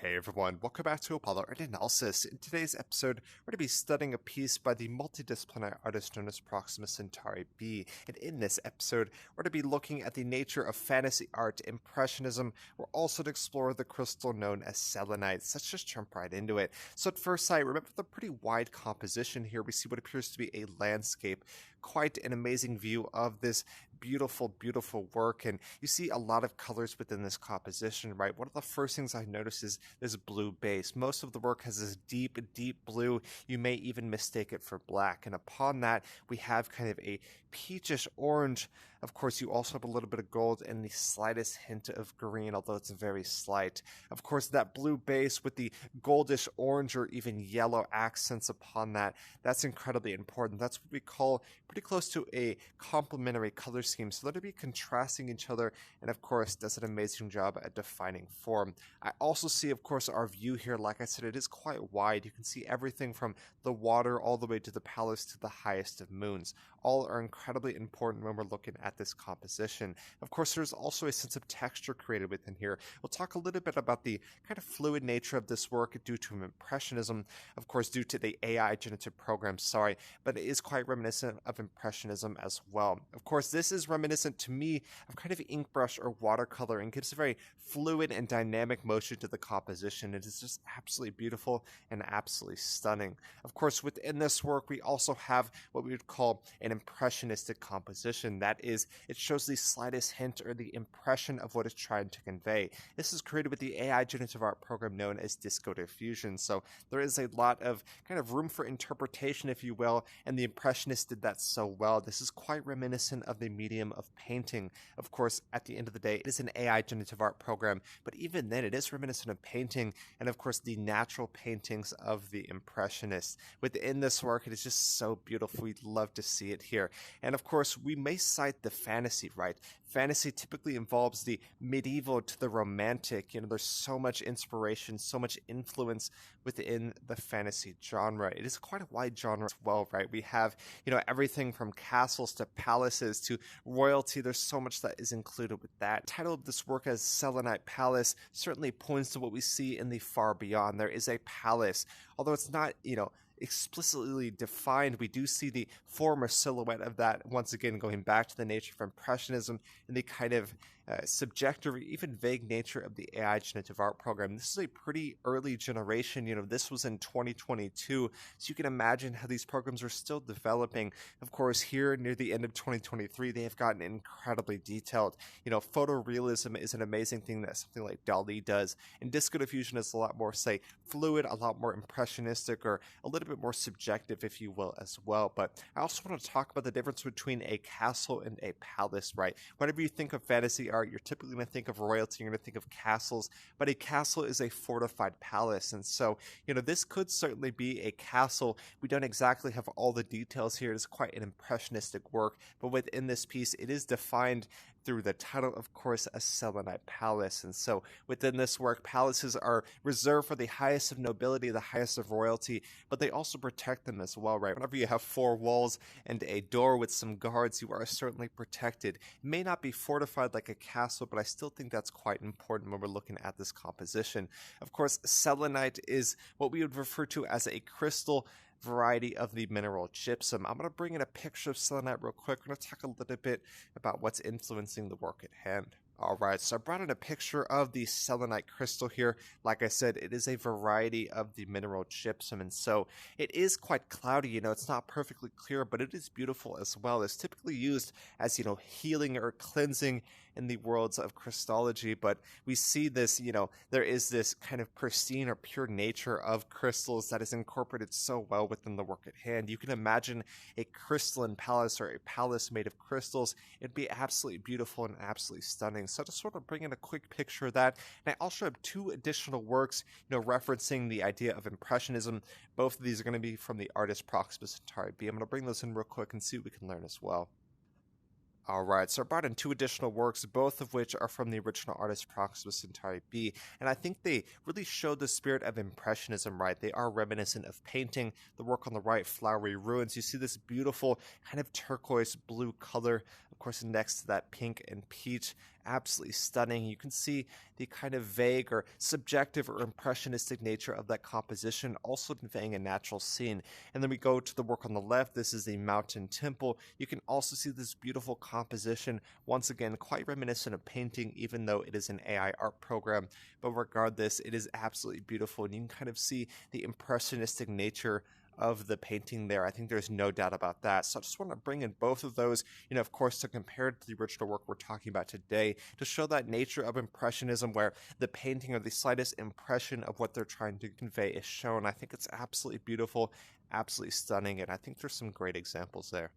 Hey everyone, welcome back to Apollo Art Analysis. In today's episode, we're going to be studying a piece by the multidisciplinary artist known as Proxima Centauri B. And in this episode, we're going to be looking at the nature of fantasy art, impressionism. We're also to explore the crystal known as selenite. So let's just jump right into it. So at first sight, remember the pretty wide composition here. We see what appears to be a landscape. Quite an amazing view of this beautiful, beautiful work. And you see a lot of colors within this composition, right? One of the first things I notice is this blue base. Most of the work has this deep, deep blue. You may even mistake it for black. And upon that, we have kind of a peachish orange. Of course, you also have a little bit of gold and the slightest hint of green, although it's very slight. Of course, that blue base with the goldish orange or even yellow accents upon that, that's incredibly important. That's what we call pretty close to a complementary color scheme. So they'll be contrasting each other, and of course, does an amazing job at defining form. I also see, of course, our view here. Like I said, it is quite wide. You can see everything from the water all the way to the palace to the highest of moons. All are incredibly important when we're looking at this composition. Of course, there's also a sense of texture created within here. We'll talk a little bit about the kind of fluid nature of this work due to impressionism, of course, due to the AI Generative program, but it is quite reminiscent of impressionism as well. Of course, this is reminiscent to me of kind of ink brush or watercolor and gives a very fluid and dynamic motion to the composition. It is just absolutely beautiful and absolutely stunning. Of course, within this work, we also have what we would call an impressionistic composition. That is, it shows the slightest hint or the impression of what it's trying to convey. This is created with the AI Generative art program known as Diffusion. So there is a lot of kind of room for interpretation, if you will, and the Impressionists did that so well. This is quite reminiscent of the medium of painting. Of course, at the end of the day, it is an AI Generative art program, but even then, it is reminiscent of painting and, of course, the natural paintings of the Impressionists. Within this work, it is just so beautiful. We'd love to see it here. And, of course, we may cite the fantasy, right? Fantasy typically involves the medieval to the romantic. There's so much inspiration, so much influence within the fantasy genre. It is quite a wide genre as well, right? We have, everything from castles to palaces to royalty. There's so much that is included with that. The title of this work as Selenite Palace certainly points to what we see in the far beyond. There is a palace, although it's not, explicitly defined. We do see the form or silhouette of that, once again, going back to the nature of Impressionism and the kind of subjective or even vague nature of the AI Generative art program. This is a pretty early generation. This was in 2022, so you can imagine how these programs are still developing. Of course, here near the end of 2023, they have gotten incredibly detailed. Photorealism is an amazing thing that something like DALL-E does, and Disco Diffusion is a lot more, say, fluid, a lot more impressionistic, or a little bit more subjective, if you will, as well. But I also want to talk about the difference between a castle and a palace, right? Whenever you think of fantasy art, you're typically going to think of royalty, you're going to think of castles, but a castle is a fortified palace. And so, this could certainly be a castle. We don't exactly have all the details here. It is quite an impressionistic work, but within this piece, it is defined through the title, of course, a selenite palace. And so within this work, palaces are reserved for the highest of nobility, the highest of royalty, but they also protect them as well, right? Whenever you have four walls and a door with some guards, you are certainly protected. It may not be fortified like a castle, but I still think that's quite important when we're looking at this composition. Of course, selenite is what we would refer to as a crystal variety of the mineral gypsum. I'm going to bring in a picture of selenite real quick. We're going to talk a little bit about what's influencing the work at hand. Alright, so I brought in a picture of the selenite crystal here. Like I said, it is a variety of the mineral gypsum, and so it is quite cloudy. It's not perfectly clear, but it is beautiful as well. It's typically used as, healing or cleansing in the worlds of Christology, but we see this, there is this kind of pristine or pure nature of crystals that is incorporated so well within the work at hand. You can imagine a crystalline palace or a palace made of crystals. It'd be absolutely beautiful and absolutely stunning. So just sort of bring in a quick picture of that. And I also have two additional works, referencing the idea of impressionism. Both of these are going to be from the artist Proxima Centauri B. I'm going to bring those in real quick and see what we can learn as well. Alright, so I brought in two additional works, both of which are from the original artist Proxima Centauri B, and I think they really showed the spirit of Impressionism, right? They are reminiscent of painting. The work on the right, Flowery Ruins, you see this beautiful kind of turquoise blue color. Of course, next to that pink and peach, absolutely stunning. You can see the kind of vague or subjective or impressionistic nature of that composition, also conveying a natural scene. And then we go to the work on the left. This is the mountain temple. You can also see this beautiful composition, once again, quite reminiscent of painting, even though it is an AI art program. But regardless, it is absolutely beautiful, and you can kind of see the impressionistic nature of the painting there. I think there's no doubt about that. So I just want to bring in both of those, of course, to compare it to the original work we're talking about today, to show that nature of impressionism where the painting or the slightest impression of what they're trying to convey is shown. I think it's absolutely beautiful, absolutely stunning, and I think there's some great examples there.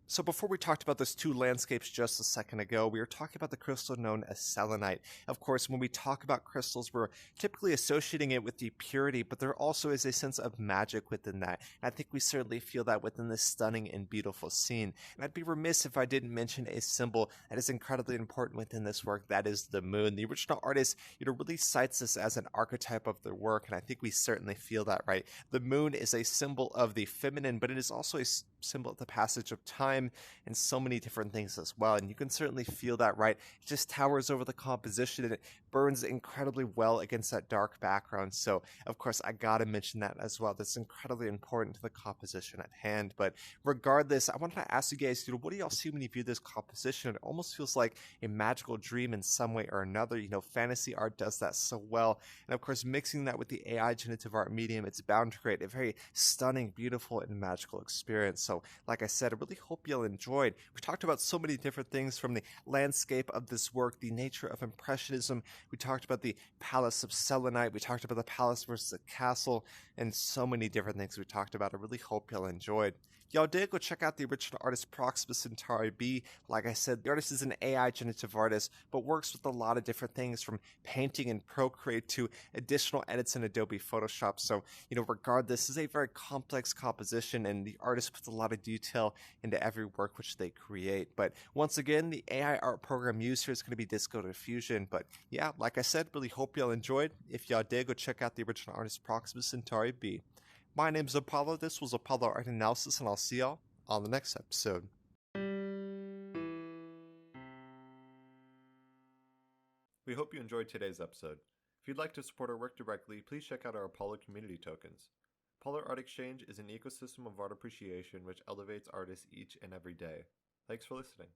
So before we talked about those two landscapes just a second ago, we were talking about the crystal known as selenite. Of course, when we talk about crystals, we're typically associating it with the purity, but there also is a sense of magic within that. And I think we certainly feel that within this stunning and beautiful scene. And I'd be remiss if I didn't mention a symbol that is incredibly important within this work, that is the moon. The original artist, really cites this as an archetype of their work, and I think we certainly feel that, right? The moon is a symbol of the feminine, but it is also a symbol of the passage of time and so many different things as well. And you can certainly feel that, right? It just towers over the composition and it burns incredibly well against that dark background. So, of course, I gotta mention that as well. That's incredibly important to the composition at hand. But regardless, I wanted to ask you guys, what do y'all see when you view this composition? It almost feels like a magical dream in some way or another. Fantasy art does that so well. And of course, mixing that with the AI generative art medium, it's bound to create a very stunning, beautiful, and magical experience. So, like I said, I really hope you'll enjoyed. We talked about so many different things, from the landscape of this work, the nature of impressionism. We talked about the palace of selenite. We talked about the palace versus the castle, and so many different things we talked about. I really hope you'll enjoyed. If y'all did, go check out the original artist Proxima Centauri B. Like I said, the artist is an AI generative artist, but works with a lot of different things, from painting in Procreate to additional edits in Adobe Photoshop. So, regardless, this is a very complex composition, and the artist puts a lot of detail into every work which they create. But once again, the AI art program used here is going to be Diffusion. But yeah, like I said, really hope y'all enjoyed. If y'all did, go check out the original artist Proxima Centauri B. My name is Apollo. This was Apollo Art Analysis, and I'll see y'all on the next episode. We hope you enjoyed today's episode. If you'd like to support our work directly, please check out our Apollo community tokens. Apollo Art Exchange is an ecosystem of art appreciation which elevates artists each and every day. Thanks for listening.